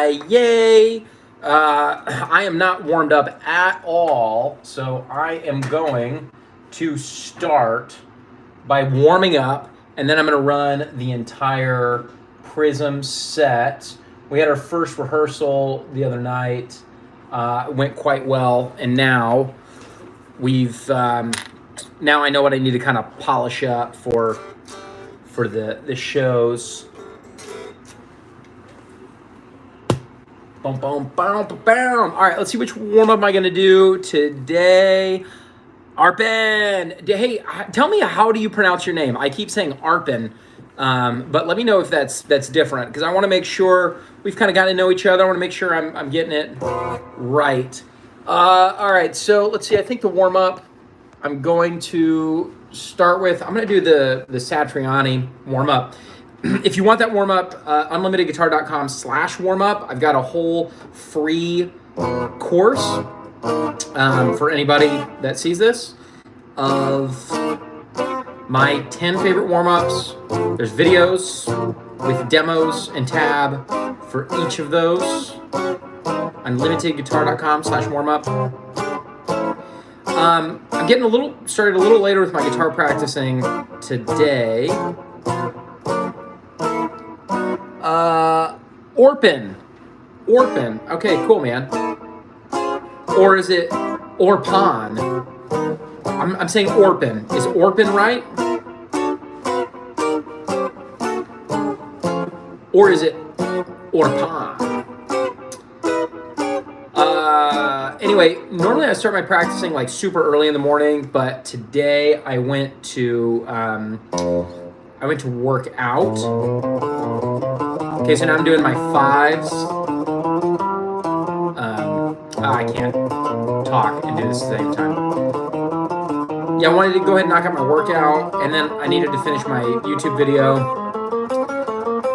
Yay! I am not warmed up at all, so I am going to start by warming up, and then I'm going to run the entire PRIZM set. We had our first rehearsal the other night. It went quite well, and now now I know what I need to kind of polish up for the shows. Boom, boom, boom, boom, boom. All right, let's see which warm-up am I going to do today. Arpen. Hey, tell me, how do you pronounce your name? I keep saying Arpen, but let me know if that's different, because I want to make sure we've kind of gotten to know each other. I want to make sure I'm getting it right. All right, so let's see. I think the warm-up I'm going to start with, I'm going to do the Satriani warm-up. If you want that warm-up, unlimitedguitar.com/warm-up. I've got a whole free course for anybody that sees this of my 10 favorite warm-ups. There's videos with demos and tab for each of those. Unlimitedguitar.com/warm-up. I'm getting started a little later with my guitar practicing today. Orpin. Okay, cool, man. Or is it Orpan? I'm saying Orpin. Is Orpin right? Or is it Orpan? Anyway, normally I start my practicing like super early in the morning, but today I went to work out. Okay, so now I'm doing my fives. I can't talk and do this at the same time. Yeah, I wanted to go ahead and knock out my workout, and then I needed to finish my YouTube video,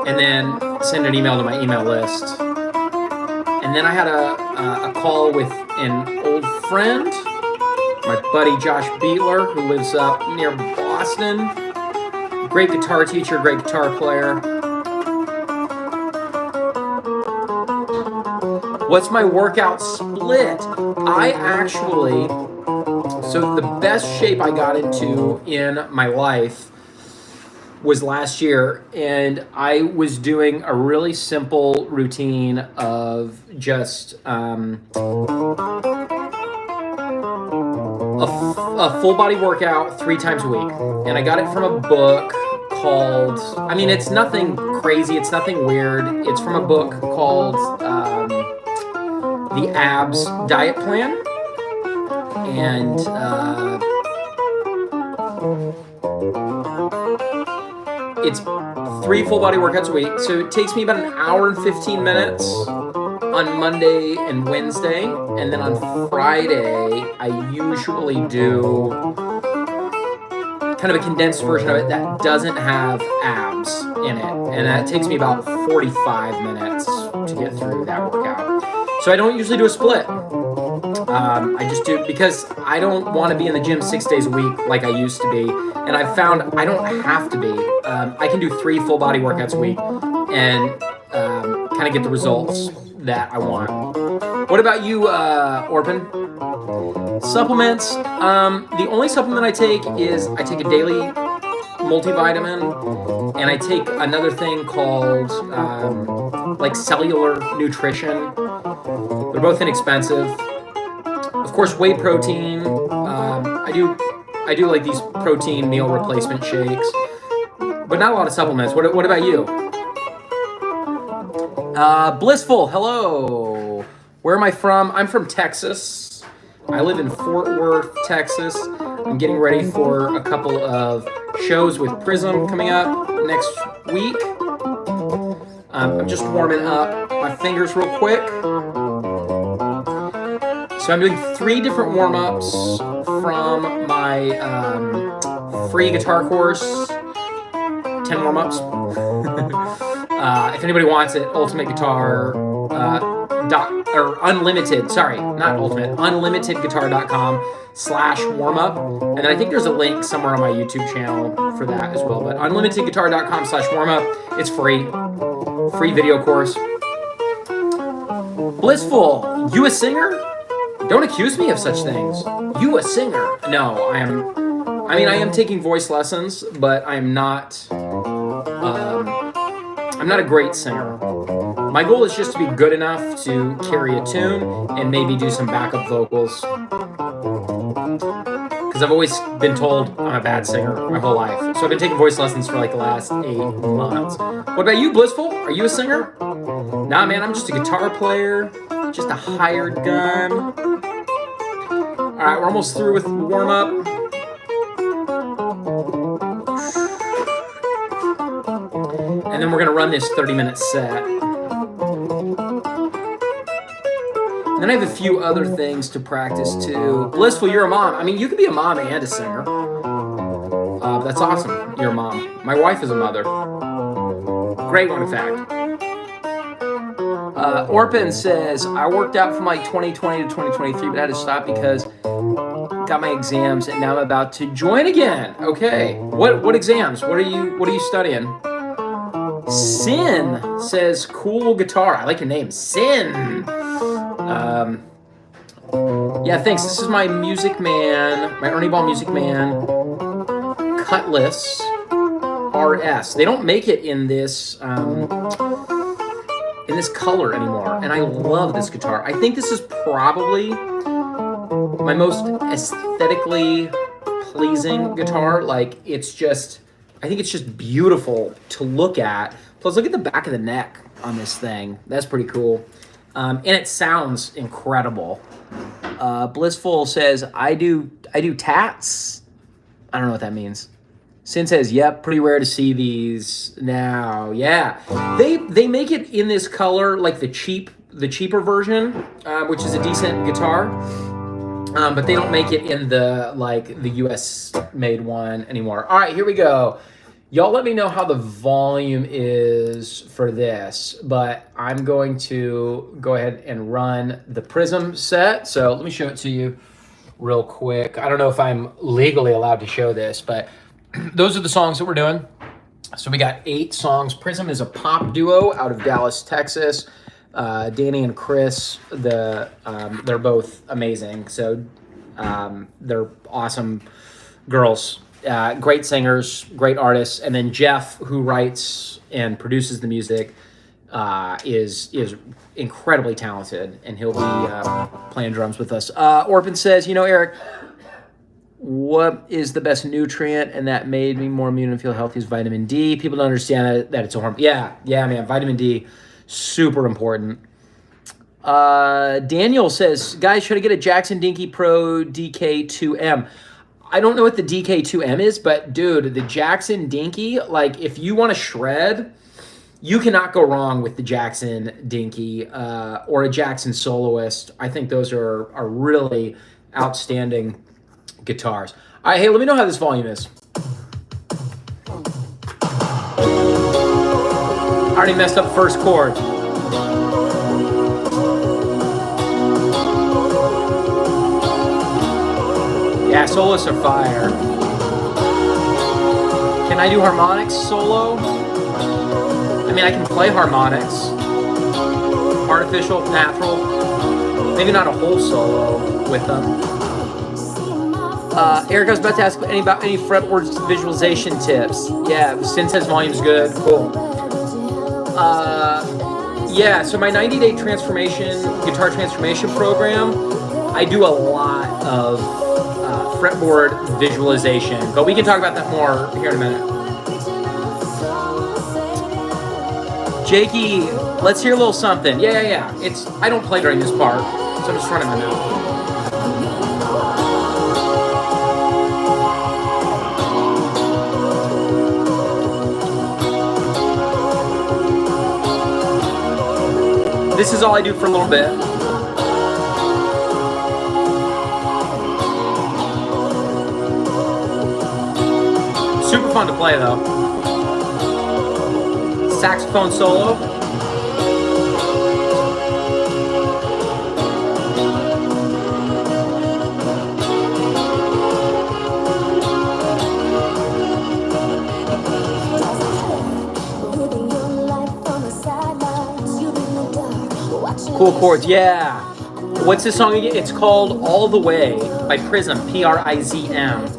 and then send an email to my email list. And then I had a call with an old friend, my buddy Josh Beatler, who lives up near Boston. Great guitar teacher, great guitar player. What's my workout split? So the best shape I got into in my life was last year, and I was doing a really simple routine of just a full body workout 3 times a week. And I got it from a book called, it's nothing crazy, it's nothing weird. It's from a book called The Abs Diet Plan. And it's 3 full body workouts a week. So it takes me about an hour and 15 minutes on Monday and Wednesday. And then on Friday, I usually do kind of a condensed version of it that doesn't have abs in it. And that takes me about 45 minutes to get through that workout. So I don't usually do a split. I just do because I don't want to be in the gym 6 days a week like I used to be. And I've found I don't have to be. I can do 3 full body workouts a week and kind of get the results that I want. What about you, Orpin? Supplements. The only supplement I take is I take a daily multivitamin, and I take another thing called like cellular nutrition. They're both inexpensive. Of course, whey protein. I do like these protein meal replacement shakes, but not a lot of supplements. What about you? Blissful, hello. Where am I from? I'm from Texas. I live in Fort Worth, Texas. I'm getting ready for a couple of shows with PRIZM coming up next week. I'm just warming up my fingers real quick. So I'm doing 3 different warm-ups from my free guitar course. 10 warm-ups. If anybody wants it, Ultimate Guitar unlimitedguitar.com/warmup. And then I think there's a link somewhere on my YouTube channel for that as well. But unlimitedguitar.com/warmup. It's free video course. Blissful, you a singer? Don't accuse me of such things. You a singer? No, I am taking voice lessons, but I'm not a great singer. My goal is just to be good enough to carry a tune and maybe do some backup vocals. Because I've always been told I'm a bad singer my whole life. So I've been taking voice lessons for like the last 8 months. What about you, Blissful? Are you a singer? Nah, man, I'm just a guitar player. Just a hired gun. All right, we're almost through with the warm-up. And then we're gonna run this 30-minute set. And then I have a few other things to practice too. Blissful, you're a mom. I mean, you could be a mom and a singer. That's awesome, you're a mom. My wife is a mother. Great one, in fact. Orpin says, I worked out from like 2020 to 2023, but had to stop because got my exams and now I'm about to join again. Okay, what exams? What are you studying? Sin says, cool guitar. I like your name, Sin. Yeah, thanks. This is my Music Man, my Ernie Ball Music Man Cutlass RS. They don't make it in this color anymore, and I love this guitar. I think this is probably my most aesthetically pleasing guitar. Like, I think it's just beautiful to look at. Plus, look at the back of the neck on this thing. That's pretty cool. And it sounds incredible. Blissful says, I do tats. I don't know what that means. Sin says, yep, pretty rare to see these now. Yeah, they make it in this color, like the cheaper version, which is a decent guitar. But they don't make it in the US made one anymore. All right, here we go. Y'all let me know how the volume is for this, but I'm going to go ahead and run the PRIZM set. So let me show it to you real quick. I don't know if I'm legally allowed to show this, but those are the songs that we're doing. So we got 8 songs. PRIZM is a pop duo out of Dallas, Texas. Danny and Chris, they're both amazing. So they're awesome girls. Great singers, great artists, and then Jeff, who writes and produces the music, is incredibly talented, and he'll be playing drums with us. Orpin says, Eric, what is the best nutrient, and that made me more immune and feel healthy, is vitamin D. People don't understand that it's a hormone. Yeah, man, vitamin D, super important. Daniel says, guys, should I get a Jackson Dinky Pro DK2M? I don't know what the DK2M is, but dude, the Jackson Dinky, like if you want to shred, you cannot go wrong with the Jackson Dinky or a Jackson Soloist. I think those are really outstanding guitars. All right, hey, let me know how this volume is. I already messed up the first chord. Yeah, solos are fire. Can I do harmonics solo? I mean, I can play harmonics. Artificial, natural. Maybe not a whole solo with them. Eric, I was about to ask about any fretboard visualization tips. Yeah, Sin says volume's good. Cool. Yeah, so my 90-day guitar transformation program, I do a lot of fretboard visualization, but we can talk about that more here in a minute. Jakey, let's hear a little something. Yeah. I don't play during this part, so I'm just running my mouth. This is all I do for a little bit. Super fun to play though. Saxophone solo. Cool chords, yeah. What's this song again? It's called All the Way by PRIZM, P-R-I-Z-M.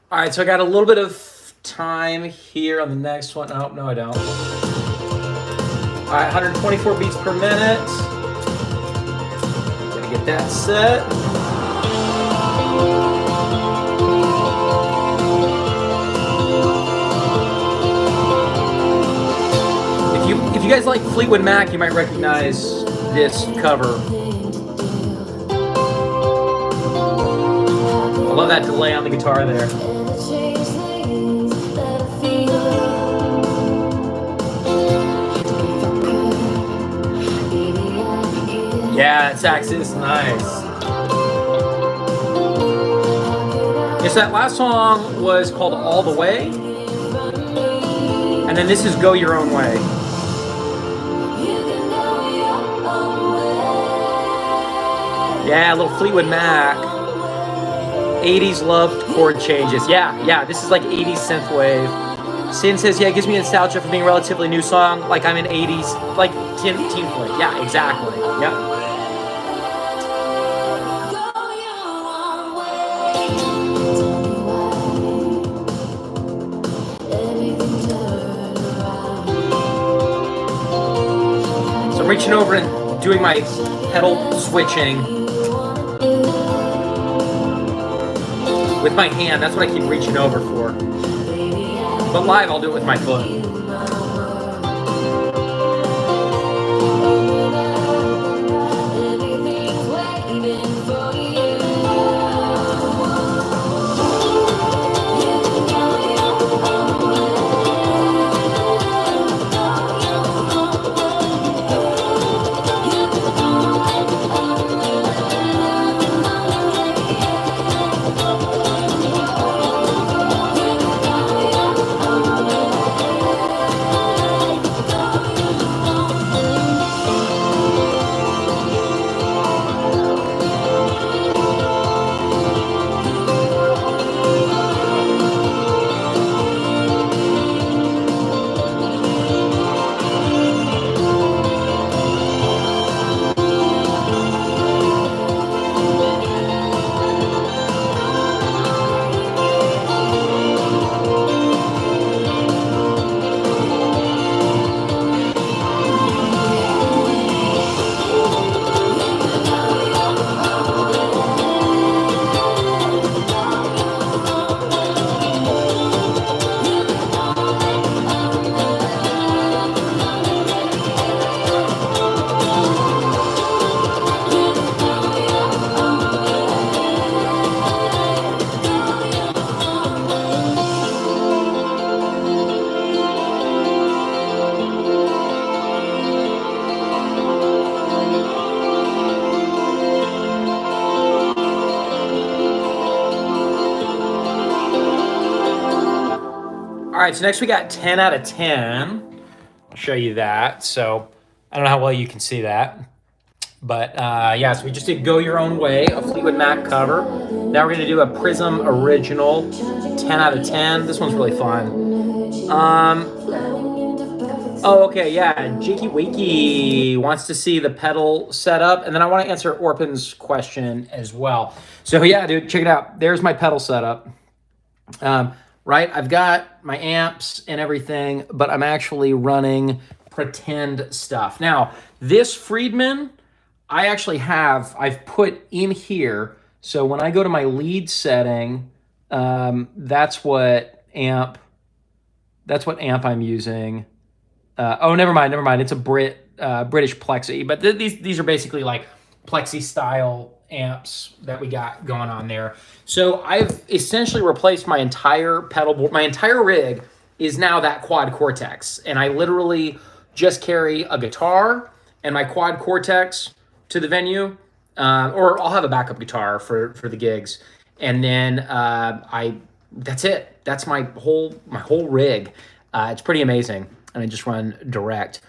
All right, so I got a little bit of time here on the next one. Oh, no, I don't. All right, 124 beats per minute. Gonna get that set. If you guys like Fleetwood Mac, you might recognize this cover. I love that delay on the guitar there. Yeah, that sax is nice. Yes, that last song was called All the Way. And then this is Go Your Own Way. Yeah, a little Fleetwood Mac. 80s loved chord changes. Yeah, this is like 80s synthwave. Sin says, yeah, it gives me nostalgia for being a relatively new song. Like I'm in 80s, like Teen Flake. Yeah, exactly. Yep. So I'm reaching over and doing my pedal switching with my hand. That's what I keep reaching over for. But live, I'll do it with my foot. All right, so next we got 10 out of 10. I'll show you that. So I don't know how well you can see that. But yeah, so we just did Go Your Own Way, a Fleetwood Mac cover. Now we're going to do a PRIZM original, 10 out of 10. This one's really fun. Oh, okay, yeah. Jakey Wakey wants to see the pedal setup, and then I want to answer Orpin's question as well. So yeah, dude, check it out. There's my pedal setup. Right, I've got my amps and everything, but I'm actually running pretend stuff. Now, this Friedman, I've put in here. So when I go to my lead setting, that's what amp I'm using. Oh, never mind. It's a British Plexi, but these are basically like Plexi style amps that we got going on there. So I've essentially replaced my entire pedal board. My entire rig is now that quad Cortex, and I literally just carry a guitar and my quad Cortex to the venue, or I'll have a backup guitar for the gigs, and then that's it. That's my whole rig. It's pretty amazing, and I just run direct.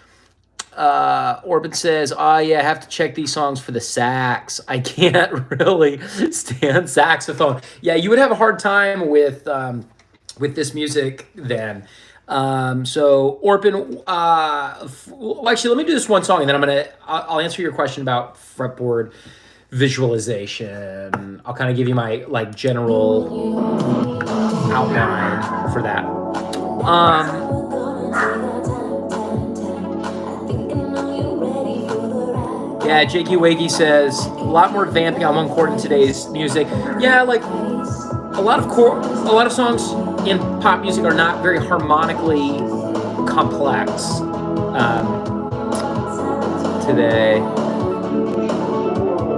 Orbit says, yeah, I have to check these songs for the sax. I can't really stand saxophone. Yeah, you would have a hard time with this music then. So Orpin, actually, let me do this one song, and then I'll answer your question about fretboard visualization. I'll kind of give you my like general outline for that. Yeah, Jakey Wakey says, a lot more vamping on one chord in today's music. Yeah, like a lot of songs in pop music are not very harmonically complex today.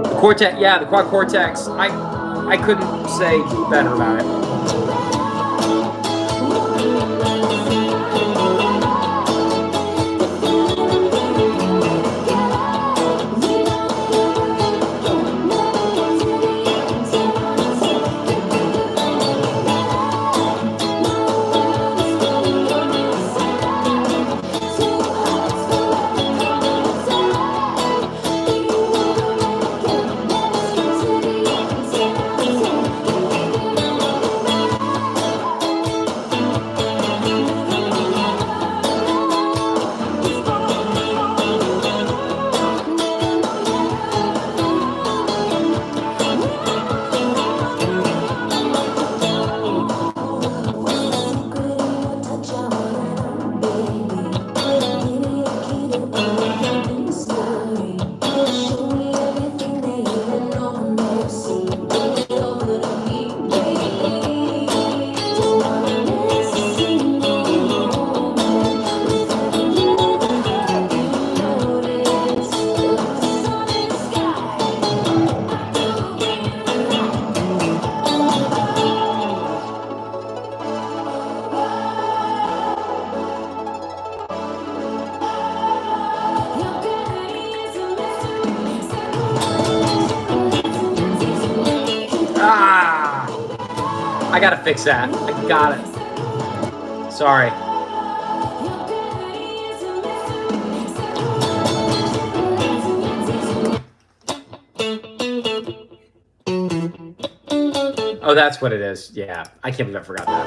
The Cortex, yeah, the quad Cortex, I couldn't say better about it. I gotta fix that. I got it. Sorry. Oh, that's what it is. Yeah, I can't believe I forgot that.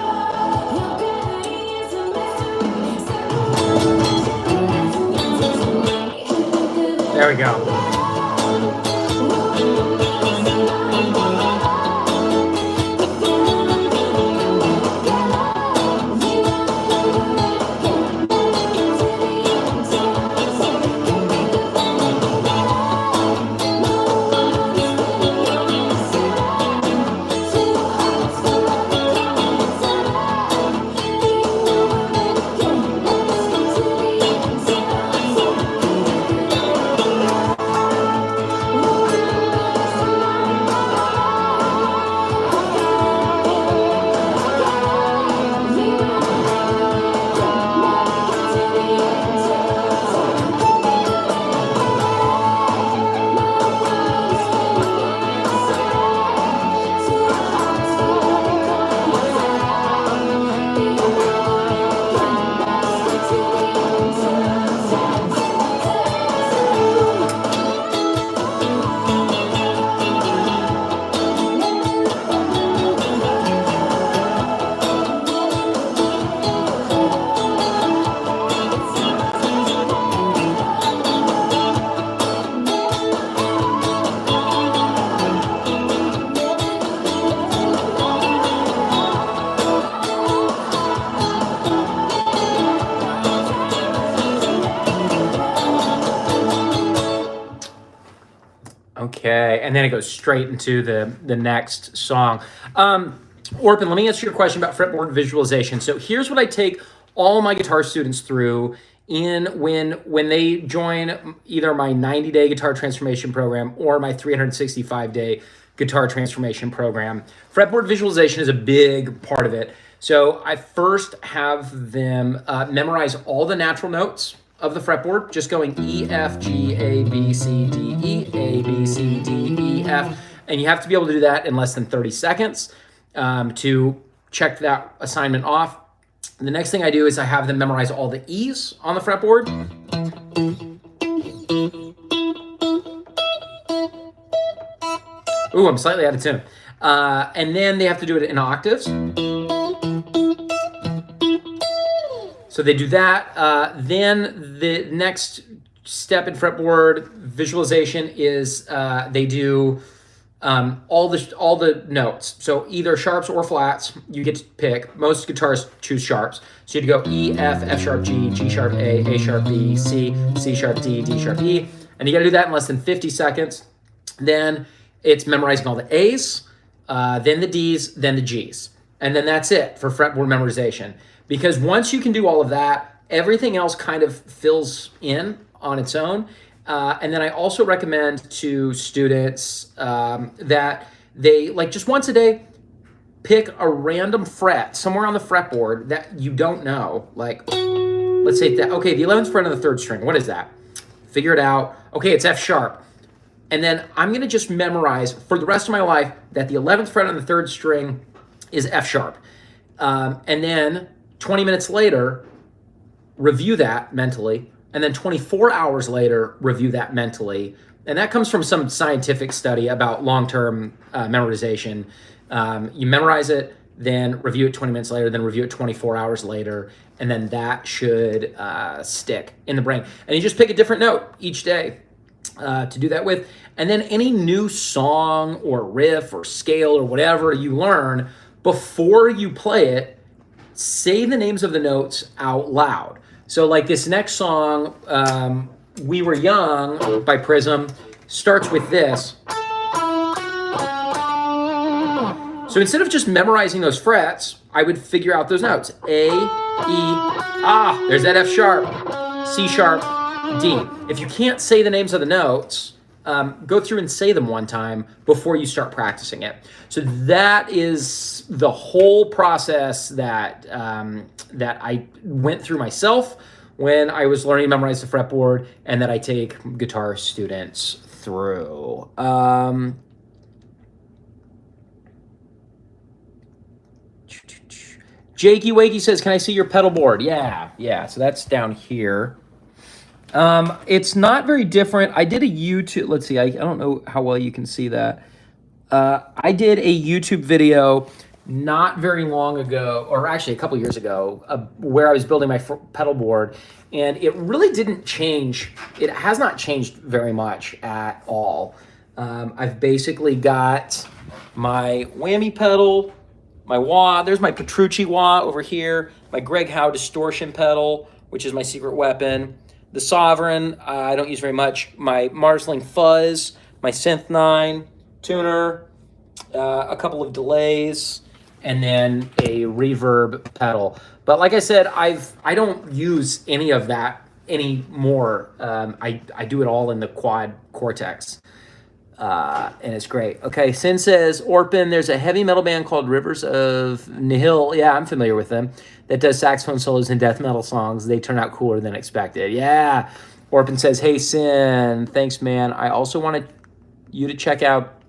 There we go. and then it goes straight into the next song. Orpin, let me answer your question about fretboard visualization. So here's what I take all my guitar students through when they join either my 90-day guitar transformation program or my 365-day guitar transformation program. Fretboard visualization is a big part of it. So I first have them memorize all the natural notes of the fretboard, just going E, F, G, A, B, C, D, E, A, B, C, D, E, F. And you have to be able to do that in less than 30 seconds to check that assignment off. And the next thing I do is I have them memorize all the E's on the fretboard. Ooh, I'm slightly out of tune. And then they have to do it in octaves. So they do that. Then the next step in fretboard visualization is they do all the notes. So either sharps or flats, you get to pick. Most guitarists choose sharps. So you have to go E, F, F sharp G, G sharp A sharp B, C, C sharp D, D sharp E. And you got to do that in less than 50 seconds. Then it's memorizing all the A's, then the D's, then the G's. And then that's it for fretboard memorization. Because once you can do all of that, everything else kind of fills in on its own. And then I also recommend to students that they, like, just once a day, pick a random fret somewhere on the fretboard that you don't know. Like, let's say that, okay, the 11th fret on the 3rd string, what is that? Figure it out. Okay, it's F sharp. And then I'm gonna just memorize for the rest of my life that the 11th fret on the 3rd string is F sharp. And then 20 minutes later, review that mentally. And then 24 hours later, review that mentally. And that comes from some scientific study about long-term memorization. You memorize it, then review it 20 minutes later, then review it 24 hours later, and then that should stick in the brain. And you just pick a different note each day to do that with. And then any new song or riff or scale or whatever you learn, before you play it, say the names of the notes out loud. So like this next song, We Were Young by PRIZM, starts with this. So instead of just memorizing those frets, I would figure out those notes. A, E, there's that F sharp, C sharp, D. If you can't say the names of the notes, go through and say them one time before you start practicing it. So that is the whole process that that I went through myself when I was learning to memorize the fretboard, and that I take guitar students through. Jakey Wakey says, "Can I see your pedal board?" Yeah. So that's down here. It's not very different. I did a YouTube, let's see, I don't know how well you can see that. I did a YouTube video not very long ago, or actually a couple years ago, where I was building my pedal board, and it really didn't change. It has not changed very much at all. I've basically got my whammy pedal, my wah, there's my Petrucci wah over here, my Greg Howe distortion pedal, which is my secret weapon, the Sovereign, I don't use very much, my Marsling fuzz, my Synth 9 tuner, a couple of delays, and then a reverb pedal. But like I said, I don't use any of that anymore. I do it all in the quad cortex. And it's great. Okay, Sin says, Orpin, there's a heavy metal band called Rivers of Nihil. Yeah, I'm familiar with them. That does saxophone solos in death metal songs. They turn out cooler than expected. Yeah. Orpin says, hey, Sin, thanks, man. I also wanted you to check out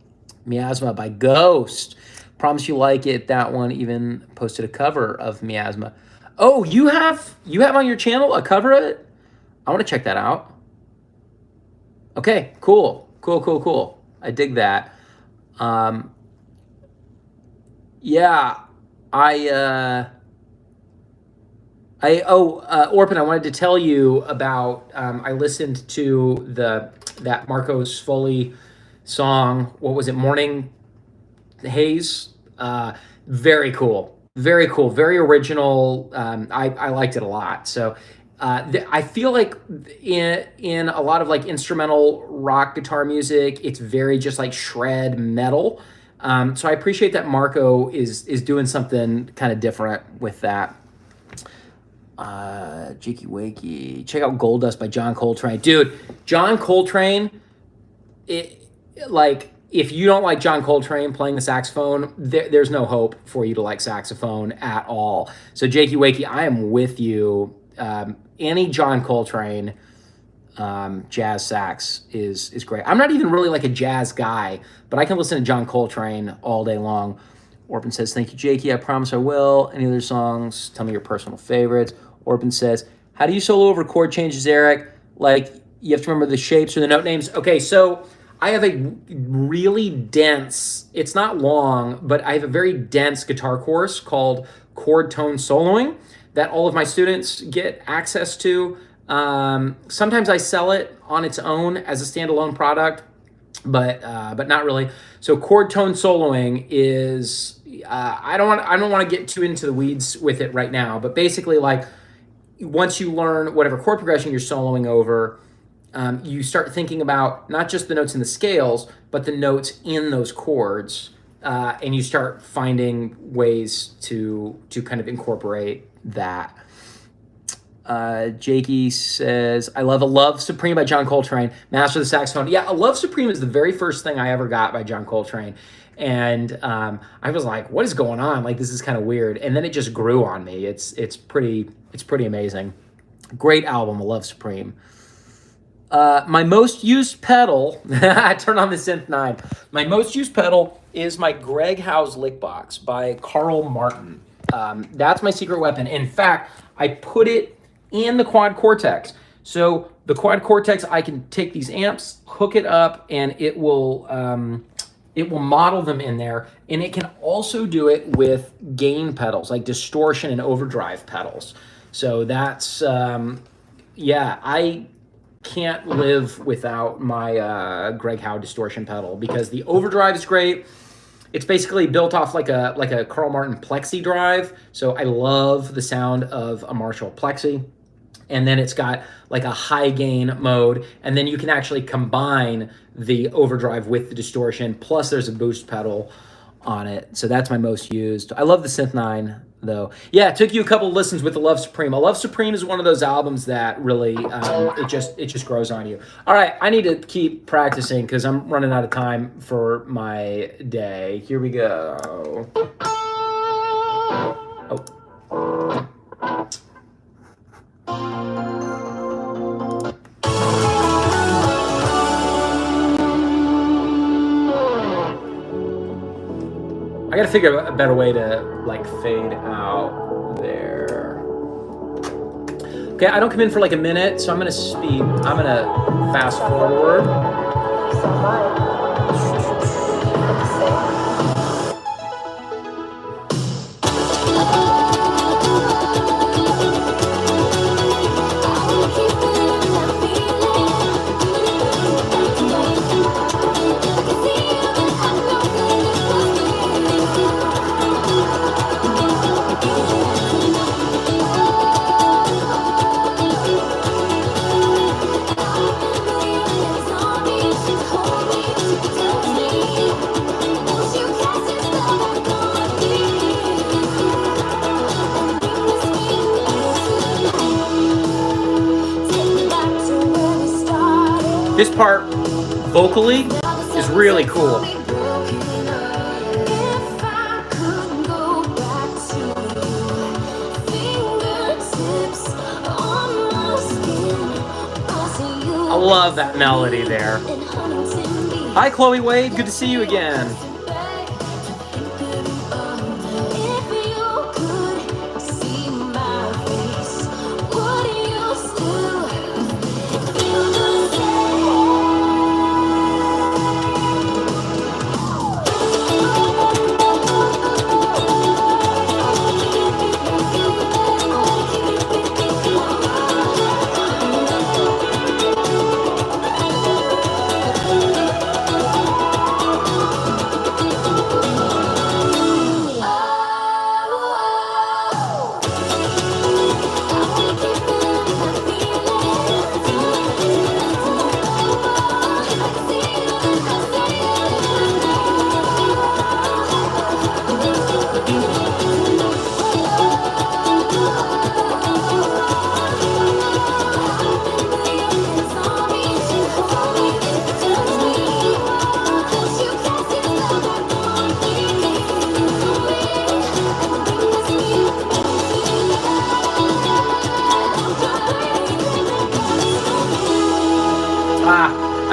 Miasma by Ghost. Promise you like it. That one even posted a cover of Miasma. Oh, you have on your channel a cover of it? I want to check that out. Okay, cool. Cool. I dig that. Yeah, Orpin, I wanted to tell you about, I listened to that Marcos Foley song, what was it, Morning Haze? Very cool, very original. I liked it a lot. So I feel like in a lot of like instrumental rock guitar music, it's very just like shred metal. So I appreciate that Marco is doing something kind of different with that. Jakey Wakey. Check out Gold Dust by John Coltrane. Dude, John Coltrane, like, if you don't like John Coltrane playing the saxophone, there's no hope for you to like saxophone at all. So Jakey Wakey, I am with you. Any John Coltrane jazz sax is great. I'm not even really like a jazz guy, but I can listen to John Coltrane all day long. Orpin says, thank you, Jakey. I promise I will. Any other songs? Tell me your personal favorites. Orpin says, how do you solo over chord changes, Eric? Like, you have to remember the shapes or the note names. Okay, so I have a really dense, it's not long, but I have a very dense guitar course called Chord Tone Soloing that all of my students get access to. Sometimes I sell it on its own as a standalone product, but not really. So chord tone soloing is I don't want to get too into the weeds with it right now, but basically, like, once you learn whatever chord progression you're soloing over, you start thinking about not just the notes in the scales, but the notes in those chords, and you start finding ways to kind of incorporate that. Jakey says, I love A Love Supreme by John Coltrane, master of the saxophone. Yeah, A Love Supreme is the very first thing I ever got by John Coltrane. And I was like, what is going on? Like, this is kind of weird. And then it just grew on me. It's pretty amazing. Great album, A Love Supreme. My most used pedal, I turn on the Synth 9. My most used pedal is my Greg Howe's Lick Box by Carl Martin. That's my secret weapon. In fact, I put it in the Quad Cortex. So the Quad Cortex, I can take these amps, hook it up, and it will model them in there. And it can also do it with gain pedals, like distortion and overdrive pedals. So that's, yeah, I can't live without my Greg Howe distortion pedal because the overdrive is great. It's basically built off like a Carl Martin Plexi drive. So I love the sound of a Marshall Plexi. And then it's got like a high gain mode. And then you can actually combine the overdrive with the distortion. Plus there's a boost pedal on it. So that's my most used. I love the Synth 9 though. Yeah, it took you a couple listens with A Love Supreme. A Love Supreme is one of those albums that really, it just grows on you. All right, I need to keep practicing because I'm running out of time for my day. Here we go. Oh. I gotta figure out a better way to like fade out there. Okay, I don't come in for like a minute, so I'm gonna fast forward. This part, vocally, is really cool. I love that melody there. Hi, Chloe Wade. Good to see you again.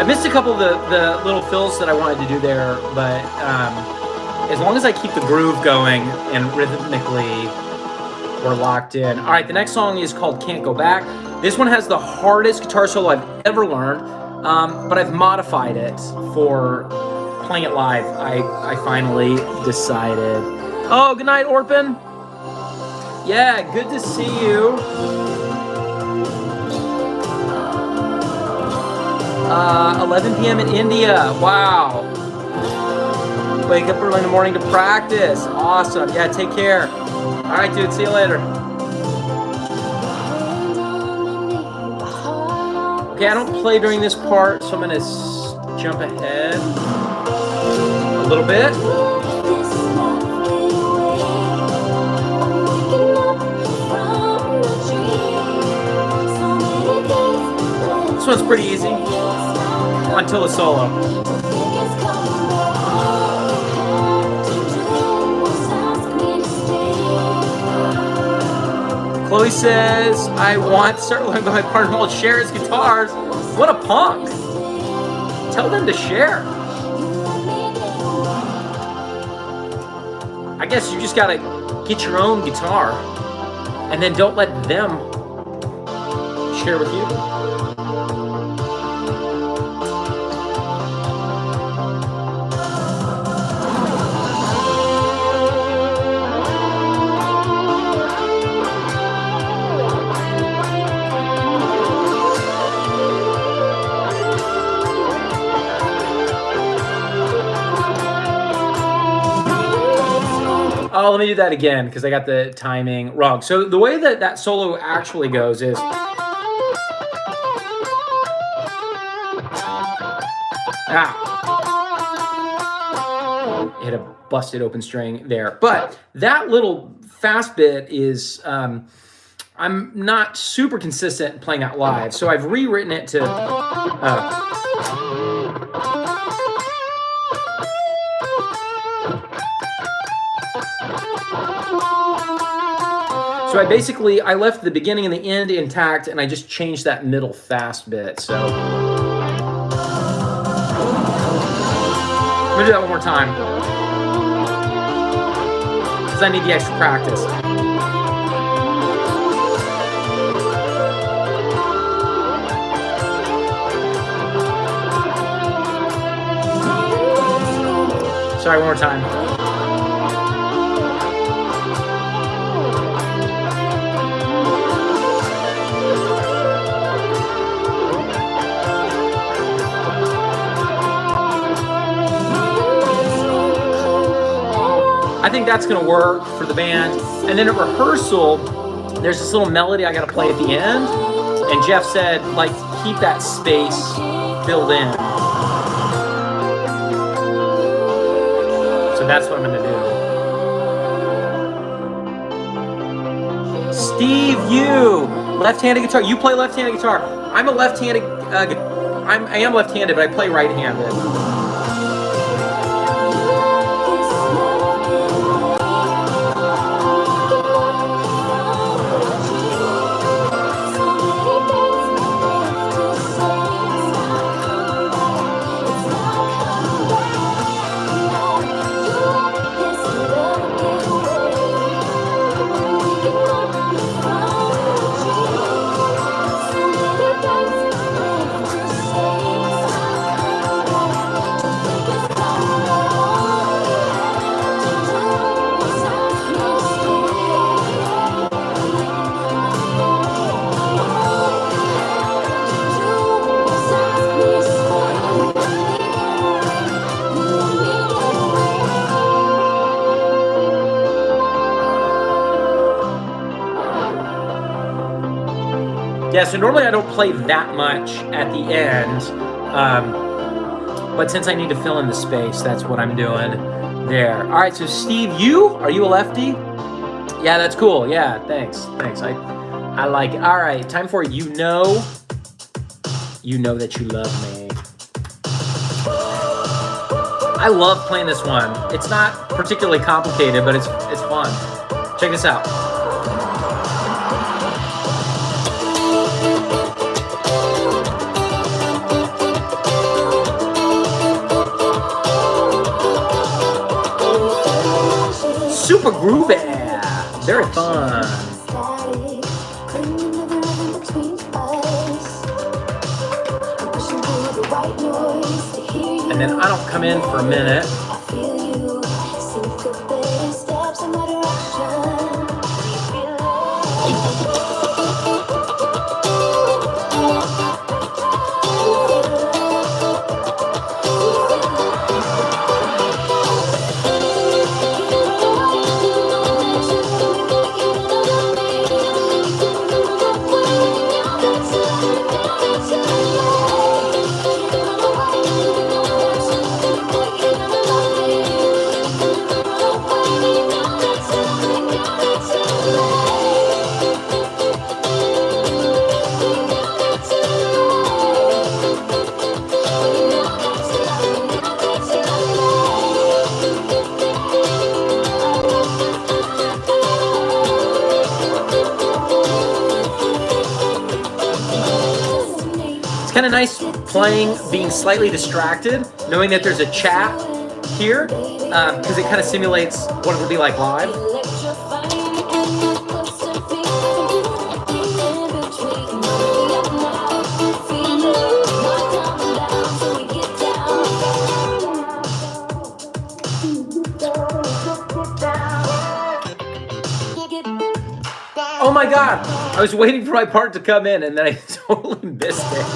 I missed a couple of the little fills that I wanted to do there, but as long as I keep the groove going and rhythmically, we're locked in. All right, the next song is called Can't Go Back. This one has the hardest guitar solo I've ever learned, but I've modified it for playing it live. I finally decided. Oh, good night, Orpin. Yeah, good to see you. 11 p.m. in India. Wow. Wake up early in the morning to practice. Awesome. Yeah, take care. All right, dude. See you later. Okay, I don't play during this part, so I'm going to jump ahead a little bit. This one's pretty easy until the solo. Chloe says, I want to start learning, but my partner won't share his guitars. What a punk. Tell them to share. I guess you just gotta get your own guitar and then don't let them share with you. Oh, let me do that again because I got the timing wrong. So the way that that solo actually goes is... Hit a busted open string there. But that little fast bit is... I'm not super consistent playing that live, so I've rewritten it to... So I left the beginning and the end intact, and I just changed that middle fast bit. So I'm gonna do that one more time because I need the extra practice. Sorry, one more time. I think that's gonna work for the band. And then at rehearsal, there's this little melody I gotta play at the end. And Jeff said, like, keep that space filled in. So that's what I'm gonna do. Steve, you, left-handed guitar. You play left-handed guitar. I'm a left-handed, I am left-handed, but I play right-handed. Yeah, so normally I don't play that much at the end, but since I need to fill in the space, that's what I'm doing there. All right, so Steve, are you a lefty? Yeah, that's cool. Yeah, thanks. I like it. All right, time for You Know That You Love Me. I love playing this one. It's not particularly complicated, but it's fun. Check this out. super groovy. Very fun. And then I don't come in for a minute. Kind of nice playing, being slightly distracted, knowing that there's a chat here, because it kind of simulates what it would be like live. Oh my God! I was waiting for my part to come in and then I totally missed it.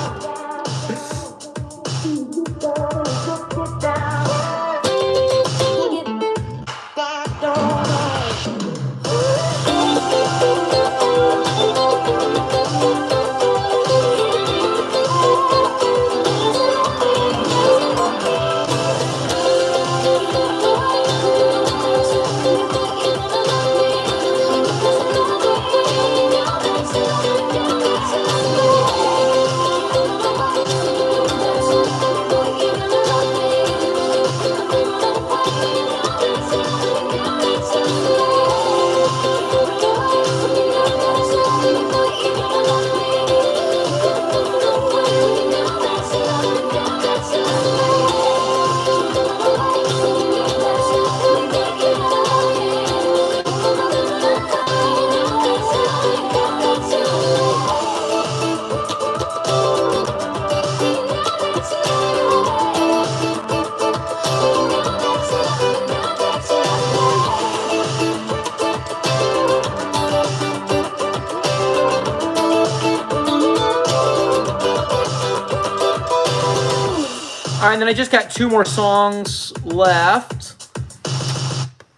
All right, and then I just got 2 more songs left,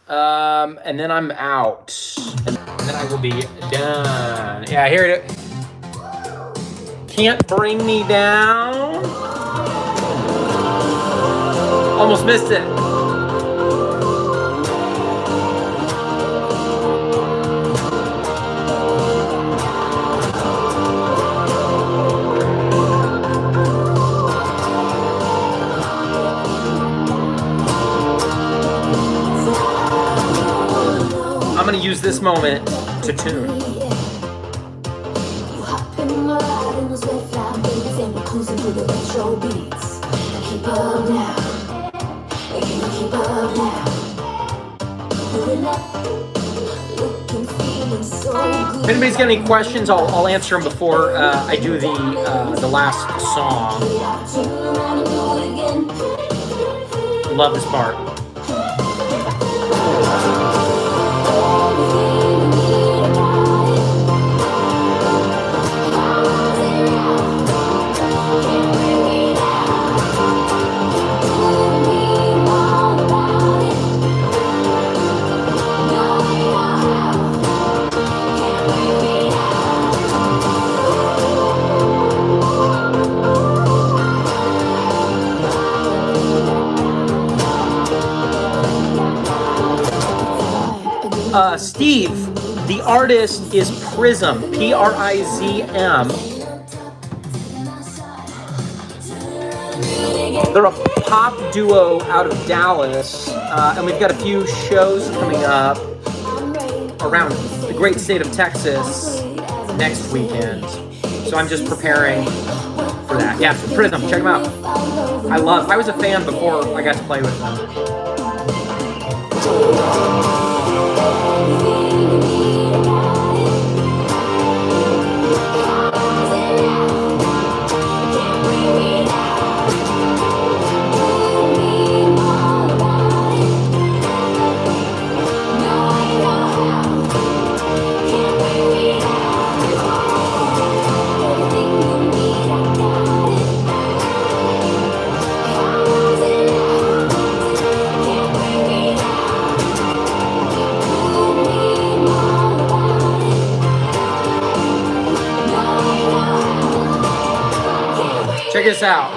and then I'm out, and then I will be done. Yeah, here it is. Can't Bring Me Down. Almost missed it. I'm going to use this moment to tune. If anybody's got any questions, I'll answer them before I do the last song. Love this part. Steve, the artist is PRIZM, P-R-I-Z-M. They're a pop duo out of Dallas, and we've got a few shows coming up around the great state of Texas next weekend. So I'm just preparing for that. Yeah, PRIZM, check them out. I was a fan before I got to play with them. Check this out.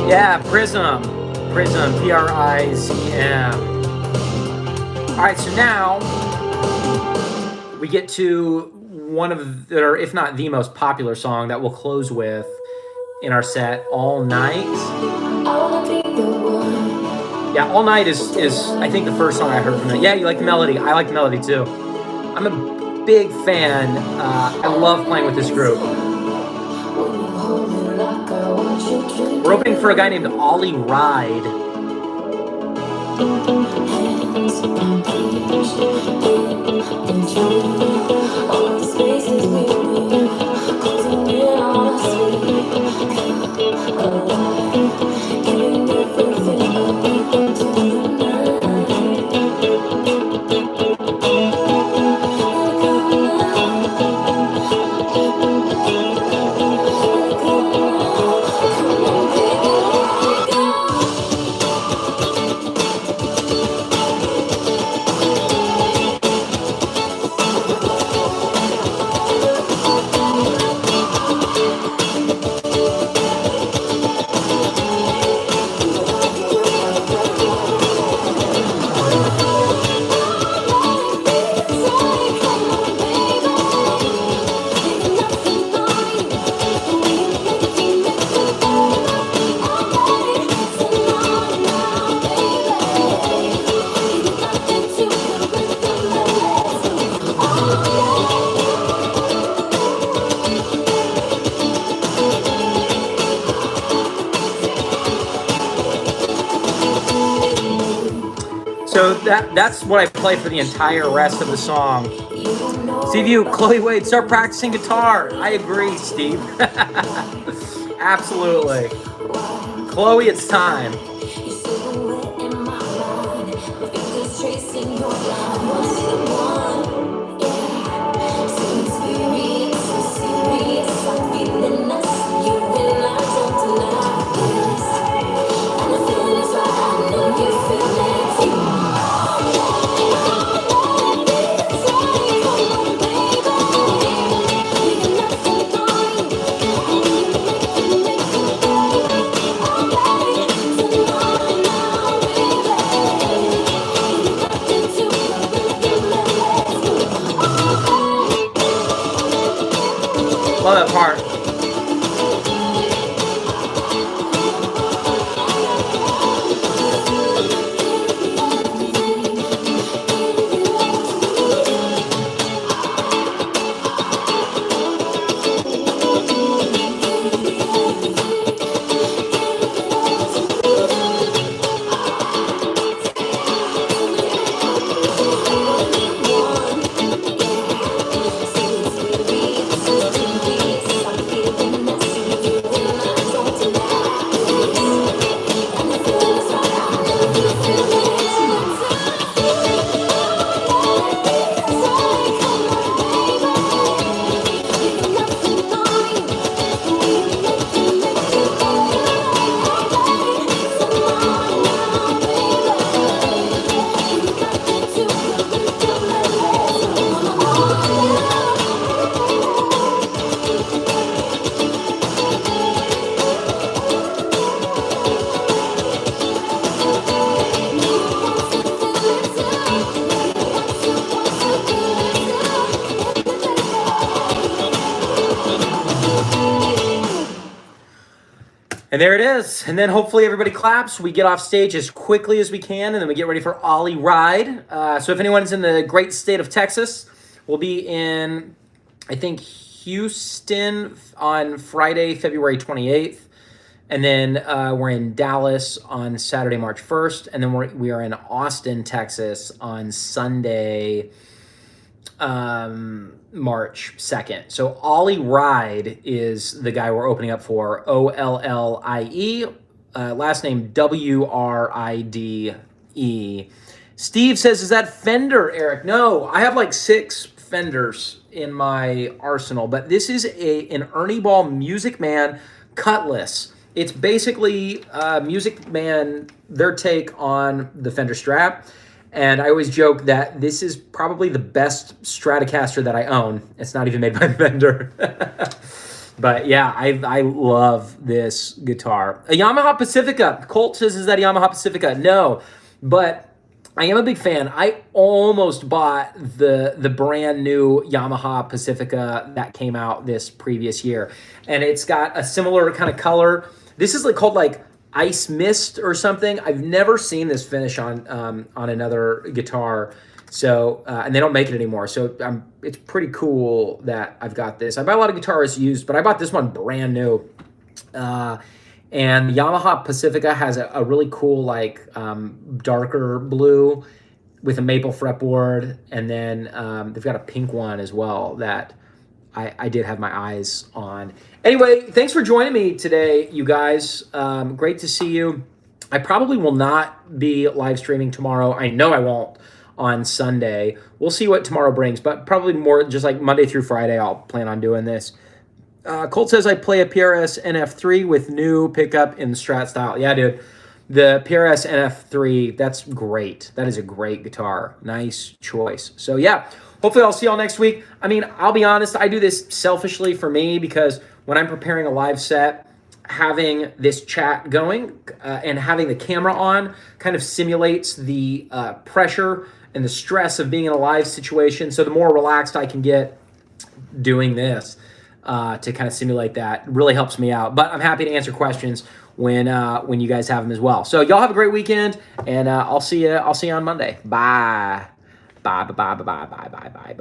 Yeah, PRIZM, PRIZM. All right, so now we get to one of the, or if not the most popular song that we'll close with in our set, All Night. Yeah, All Night is I think the first song I heard from them. Yeah, you like the melody. I like the melody too. I'm a big fan. I love playing with this group. We're opening for a guy named Ollie Ride. So that's what I play for the entire rest of the song. Steve, you, Chloe Wade, start practicing guitar. I agree, Steve. Absolutely. Chloe, it's time. Love that part. And there it is. And then hopefully everybody claps. We get off stage as quickly as we can, and then we get ready for Ollie Ride. So if anyone's in the great state of Texas, we'll be in, I think, Houston on Friday, February 28th. And then we're in Dallas on Saturday, March 1st. And then we are in Austin, Texas on Sunday, March 2nd. So Ollie Ride is the guy we're opening up for, Ollie, last name Wride. Steve says, is that Fender, Eric? No, I have like 6 Fenders in my arsenal, but this is an Ernie Ball Music Man Cutlass. It's basically Music Man, their take on the Fender Strat. And I always joke that this is probably the best Stratocaster that I own. It's not even made by Fender. But yeah, I love this guitar. A Yamaha Pacifica. Colt says, is that a Yamaha Pacifica? No, but I am a big fan. I almost bought the brand new Yamaha Pacifica that came out this previous year. And it's got a similar kind of color. This is called Ice Mist or something. I've never seen this finish on another guitar. So, and they don't make it anymore. So it's pretty cool that I've got this. I buy a lot of guitars used, but I bought this one brand new. And Yamaha Pacifica has a really cool, darker blue with a maple fretboard. And then they've got a pink one as well that I did have my eyes on. Anyway, thanks for joining me today, you guys. Great to see you. I probably will not be live streaming tomorrow. I know I won't on Sunday. We'll see what tomorrow brings, but probably more just like Monday through Friday, I'll plan on doing this. Colt says I play a PRS NF3 with new pickup in Strat style. Yeah, dude. The PRS NF3, that's great. That is a great guitar. Nice choice. So, yeah. Hopefully I'll see y'all next week. I mean, I'll be honest, I do this selfishly for me because when I'm preparing a live set, having this chat going and having the camera on kind of simulates the pressure and the stress of being in a live situation. So the more relaxed I can get doing this to kind of simulate that really helps me out. But I'm happy to answer questions when you guys have them as well. So y'all have a great weekend, and I'll see you on Monday. Bye. Bye, bye, bye, bye, bye, bye, bye, bye.